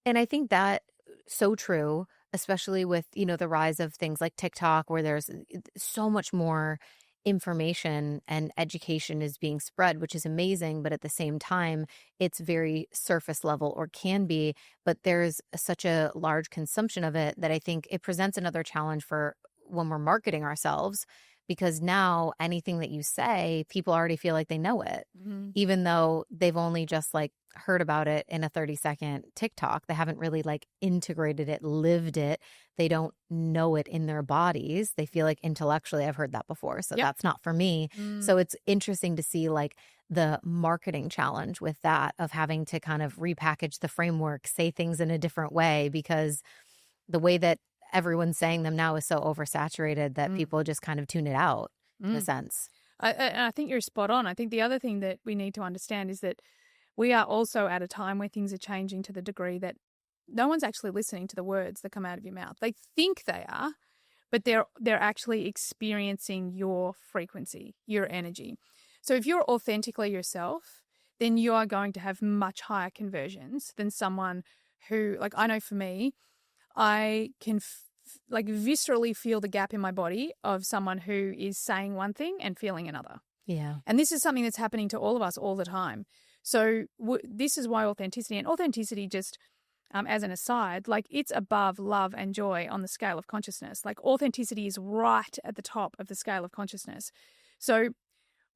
Speaker 2: And I think that so true, especially with, you know, the rise of things like TikTok, where there's so much more information and education is being spread, which is amazing. But at the same time, it's very surface level, or can be, but there's such a large consumption of it that I think it presents another challenge for when we're marketing ourselves, because now anything that you say, people already feel like they know it, even though they've only just like heard about it in a 30-second TikTok. They haven't really like integrated it, lived it. They don't know it in their bodies. They feel like intellectually, I've heard that before, so that's not for me. So it's interesting to see like the marketing challenge with that, of having to kind of repackage the framework, say things in a different way, because the way that everyone's saying them now is so oversaturated that people just kind of tune it out in a sense.
Speaker 1: I think you're spot on. I think the other thing that we need to understand is that we are also at a time where things are changing to the degree that no one's actually listening to the words that come out of your mouth. They think they are, but they're actually experiencing your frequency, your energy. So if you're authentically yourself, then you are going to have much higher conversions than someone who, like, I know for me, I can like viscerally feel the gap in my body of someone who is saying one thing and feeling another.
Speaker 2: Yeah.
Speaker 1: And this is something that's happening to all of us all the time. So this is why authenticity just, as an aside, like it's above love and joy on the scale of consciousness. Like authenticity is right at the top of the scale of consciousness. So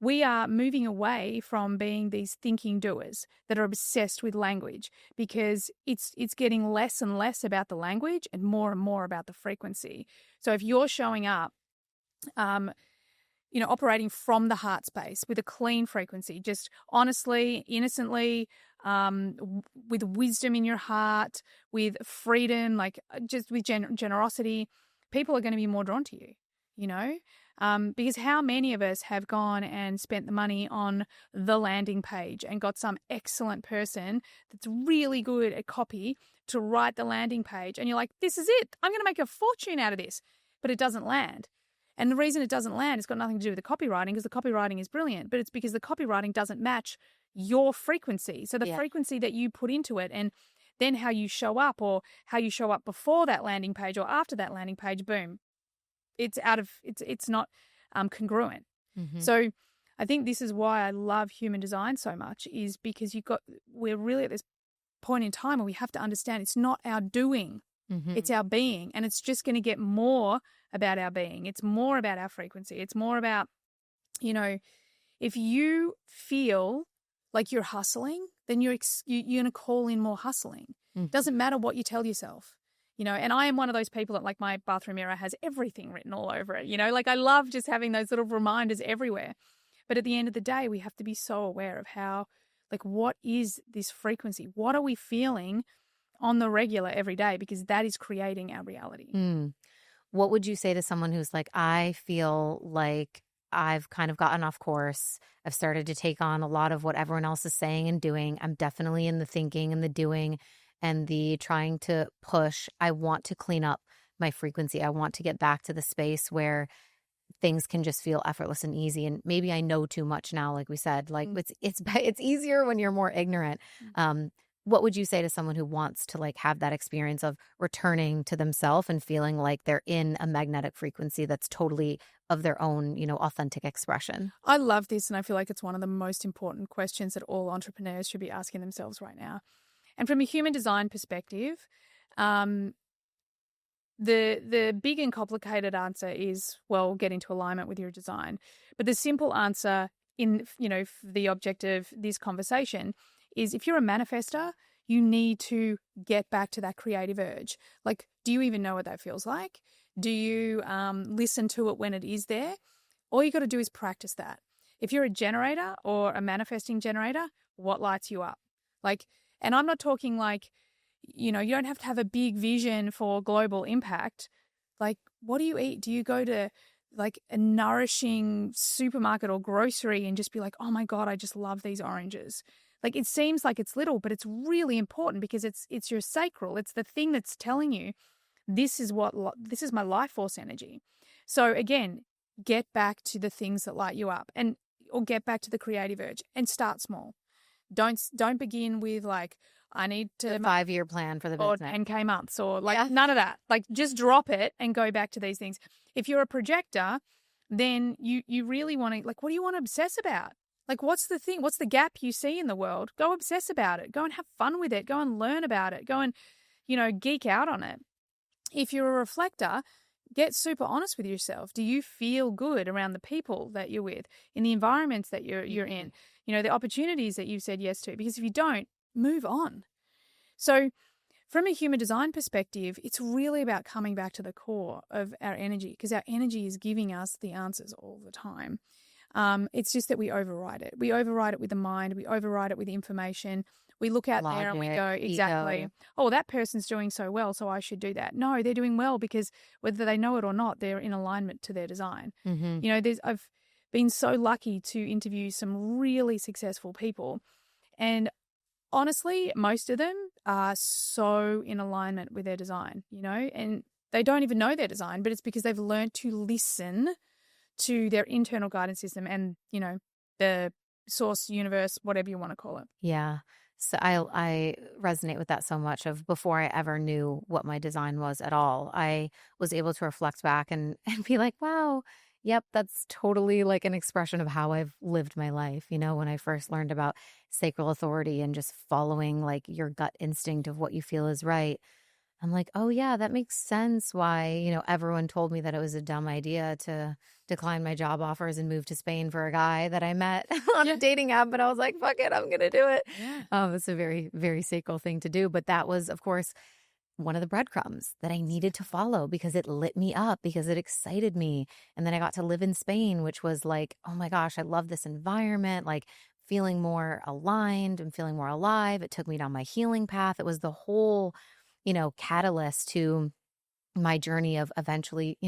Speaker 1: we are moving away from being these thinking doers that are obsessed with language, because it's getting less and less about the language and more about the frequency. So if you're showing up, operating from the heart space with a clean frequency, just honestly, innocently, with wisdom in your heart, with freedom, like just with generosity, people are going to be more drawn to you, because how many of us have gone and spent the money on the landing page and got some excellent person that's really good at copy to write the landing page, and you're like, this is it, I'm going to make a fortune out of this, but it doesn't land. And the reason it doesn't land has got nothing to do with the copywriting, because the copywriting is brilliant, but it's because the copywriting doesn't match your frequency. So the frequency that you put into it, and then how you show up, or how you show up before that landing page or after that landing page, boom, it's not congruent. So I think this is why I love human design so much, is because we're really at this point in time where we have to understand it's not our doing, it's our being, and it's just going to get more about our being. It's more about our frequency. It's more about, if you feel like you're hustling, then you're going to call in more hustling. Doesn't matter what you tell yourself. And I am one of those people that, like, my bathroom mirror has everything written all over it. Like, I love just having those little reminders everywhere. But at the end of the day, we have to be so aware of how, like, what is this frequency? What are we feeling on the regular every day? Because that is creating our reality.
Speaker 2: What would you say to someone who's like, I feel like I've kind of gotten off course. I've started to take on a lot of what everyone else is saying and doing. I'm definitely in the thinking and the doing and the trying to push. I want to clean up my frequency. I want to get back to the space where things can just feel effortless and easy. And maybe I know too much now, like we said, like it's easier when you're more ignorant. What would you say to someone who wants to like have that experience of returning to themselves and feeling like they're in a magnetic frequency that's totally of their own, authentic expression?
Speaker 1: I love this, and I feel like it's one of the most important questions that all entrepreneurs should be asking themselves right now. And from a human design perspective, the big and complicated answer is, well, get into alignment with your design. But the simple answer in, the object of this conversation is, if you're a manifester, you need to get back to that creative urge. Like, do you even know what that feels like? Do you listen to it when it is there? All you got to do is practice that. If you're a generator or a manifesting generator, what lights you up? Like, and I'm not talking like, you don't have to have a big vision for global impact. Like, what do you eat? Do you go to like a nourishing supermarket or grocery and just be like, oh my God, I just love these oranges? Like, it seems like it's little, but it's really important, because it's your sacral. It's the thing that's telling you, this is my life force energy. So again, get back to the things that light you up, or get back to the creative urge, and start small. Don't begin with like, I need to
Speaker 2: a 5-year plan for the business,
Speaker 1: or 10K months, or like none of that. Like, just drop it and go back to these things. If you're a projector, then you really want to, like, what do you want to obsess about? Like, what's the thing? What's the gap you see in the world? Go obsess about it. Go and have fun with it. Go and learn about it. Go and, geek out on it. If you're a reflector, get super honest with yourself. Do you feel good around the people that you're with, in the environments that you're in, the opportunities that you've said yes to? Because if you don't, move on. So from a human design perspective, it's really about coming back to the core of our energy, because our energy is giving us the answers all the time. It's just that we override it. We override it with the mind. We override it with information. We look out there and we go, exactly,
Speaker 2: ego.
Speaker 1: oh, that person's doing so well, so I should do that. No, they're doing well because whether they know it or not, they're in alignment to their design. I've been so lucky to interview some really successful people, and honestly, most of them are so in alignment with their design, and they don't even know their design, but it's because they've learned to listen to their internal guidance system and, the source, universe, whatever you want to call it.
Speaker 2: Yeah. So I resonate with that so much. Of before I ever knew what my design was at all, I was able to reflect back and be like, wow, yep, that's totally like an expression of how I've lived my life. When I first learned about sacral authority and just following like your gut instinct of what you feel is right, I'm like, oh yeah, that makes sense why, everyone told me that it was a dumb idea to decline my job offers and move to Spain for a guy that I met on a dating app. But I was like, fuck it, I'm going to do it.
Speaker 1: Yeah.
Speaker 2: It's a very, very sacral thing to do. But that was, of course, one of the breadcrumbs that I needed to follow because it lit me up, because it excited me. And then I got to live in Spain, which was like, oh my gosh, I love this environment, like feeling more aligned and feeling more alive. It took me down my healing path. It was the whole catalyst to my journey of eventually,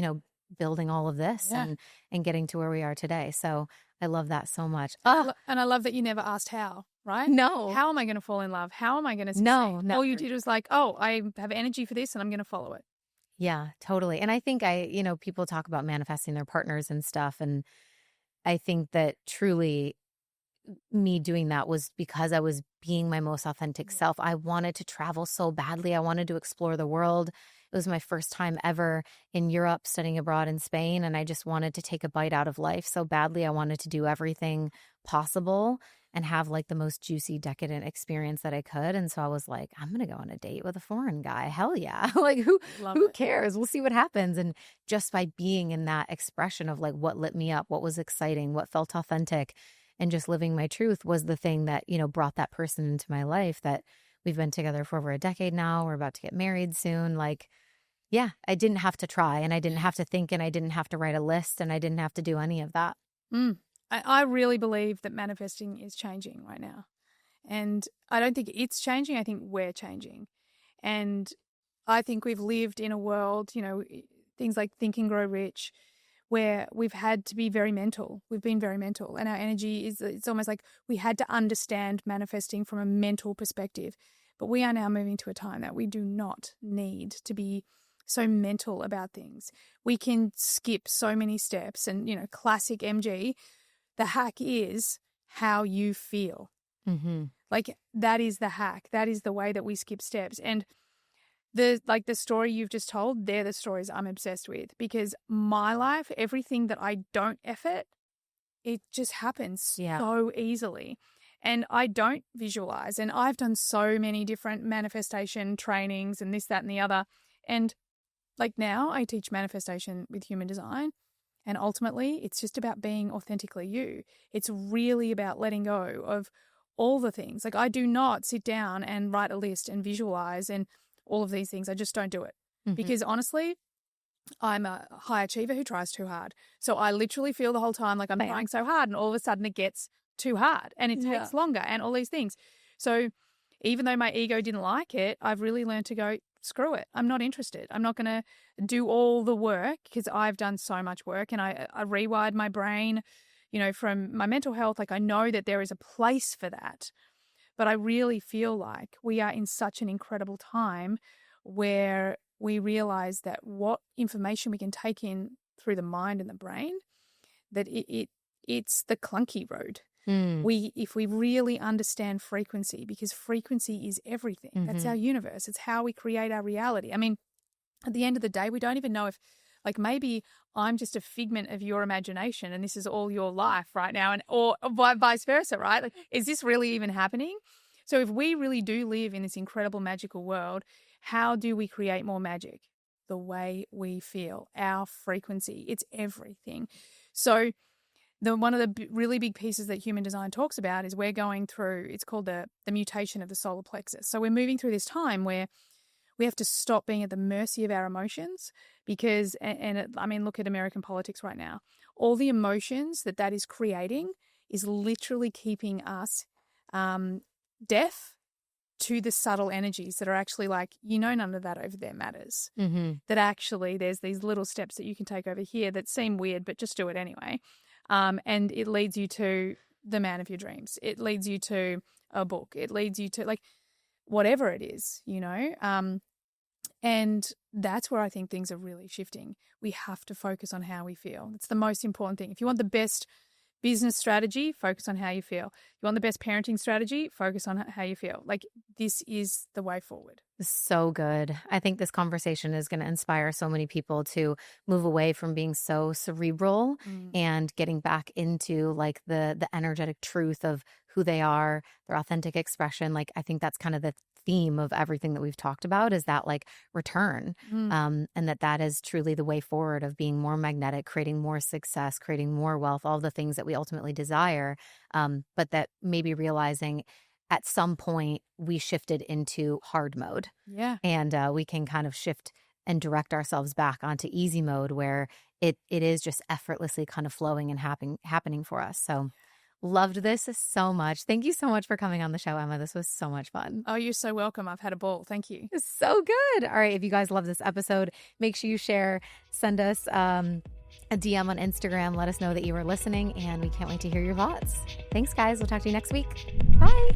Speaker 2: building all of this and getting to where we are today. So I love that so much.
Speaker 1: And I love that you never asked how, right?
Speaker 2: No.
Speaker 1: How am I going to fall in love? How am I going to succeed?
Speaker 2: No.
Speaker 1: All you did was like, oh, I have energy for this and I'm going to follow it.
Speaker 2: Yeah, totally. And I think people talk about manifesting their partners and stuff. And I think that truly me doing that was because I was being my most authentic self. I wanted to travel so badly. I wanted to explore the world. It was my first time ever in Europe, studying abroad in Spain, and I just wanted to take a bite out of life so badly. I wanted to do everything possible and have like the most juicy, decadent experience that I could. And so I was like, I'm going to go on a date with a foreign guy. Hell yeah. Like who cares? We'll see what happens. And just by being in that expression of like what lit me up, what was exciting, what felt authentic, and just living my truth was the thing that, brought that person into my life that we've been together for over a decade now. We're about to get married soon. Like, yeah, I didn't have to try, and I didn't have to think, and I didn't have to write a list, and I didn't have to do any of that.
Speaker 1: I really believe that manifesting is changing right now. And I don't think it's changing. I think we're changing. And I think we've lived in a world, things like Think and Grow Rich, where we've had to be very mental. We've been very mental. And our energy it's almost like we had to understand manifesting from a mental perspective. But we are now moving to a time that we do not need to be so mental about things. We can skip so many steps. And, classic MG, the hack is how you feel.
Speaker 2: Mm-hmm.
Speaker 1: Like that is the hack. That is the way that we skip steps. And the story you've just told, they're the stories I'm obsessed with, because my life, everything that I don't effort, it just happens so easily. And I don't visualize. And I've done so many different manifestation trainings and this, that, and the other. And like now I teach manifestation with human design. And ultimately it's just about being authentically you. It's really about letting go of all the things. Like I do not sit down and write a list and visualize and all of these things. I just don't do it. Because honestly, I'm a high achiever who tries too hard. So I literally feel the whole time like I'm trying so hard, and all of a sudden it gets too hard and it takes longer and all these things. So even though my ego didn't like it, I've really learned to go, screw it. I'm not interested. I'm not going to do all the work, because I've done so much work, and I rewired my brain, from my mental health. Like I know that there is a place for that. But I really feel like we are in such an incredible time where we realize that what information we can take in through the mind and the brain, that it's the clunky road. If we really understand frequency, because frequency is everything. That's our universe. It's how we create our reality. I mean, at the end of the day, we don't even know if, like, maybe I'm just a figment of your imagination and this is all your life right now, or vice versa, right? Like, is this really even happening? So if we really do live in this incredible magical world, how do we create more magic? the way we feel, our frequency. It's everything. So one of the really big pieces that human design talks about is we're going through, it's called the mutation of the solar plexus. So we're moving through this time where we have to stop being at the mercy of our emotions because, I mean, look at American politics right now. All the emotions that is creating is literally keeping us deaf to the subtle energies that are actually like, none of that over there matters.
Speaker 2: Mm-hmm.
Speaker 1: That actually there's these little steps that you can take over here that seem weird, but just do it anyway. And it leads you to the man of your dreams. It leads you to a book. It leads you to like whatever it is, and that's where I think things are really shifting. We have to focus on how we feel. It's the most important thing. If you want the best business strategy, focus on how you feel. If you want the best parenting strategy, focus on how you feel. Like this is the way forward.
Speaker 2: So good. I think this conversation is going to inspire so many people to move away from being so cerebral and getting back into like the energetic truth of who they are, their authentic expression. Like I think that's kind of the theme of everything that we've talked about is that like return and that is truly the way forward of being more magnetic, creating more success, creating more wealth, all the things that we ultimately desire, but that maybe realizing at some point we shifted into hard mode.
Speaker 1: Yeah.
Speaker 2: And we can kind of shift and direct ourselves back onto easy mode where it is just effortlessly kind of flowing and happening for us. So loved this so much. Thank you so much for coming on the show, Emma. This was so much fun.
Speaker 1: Oh, you're so welcome. I've had a ball. Thank you.
Speaker 2: It's so good. All right. If you guys love this episode, make sure you share, send us a DM on Instagram. Let us know that you were listening, and we can't wait to hear your thoughts. Thanks, guys. We'll talk to you next week. Bye.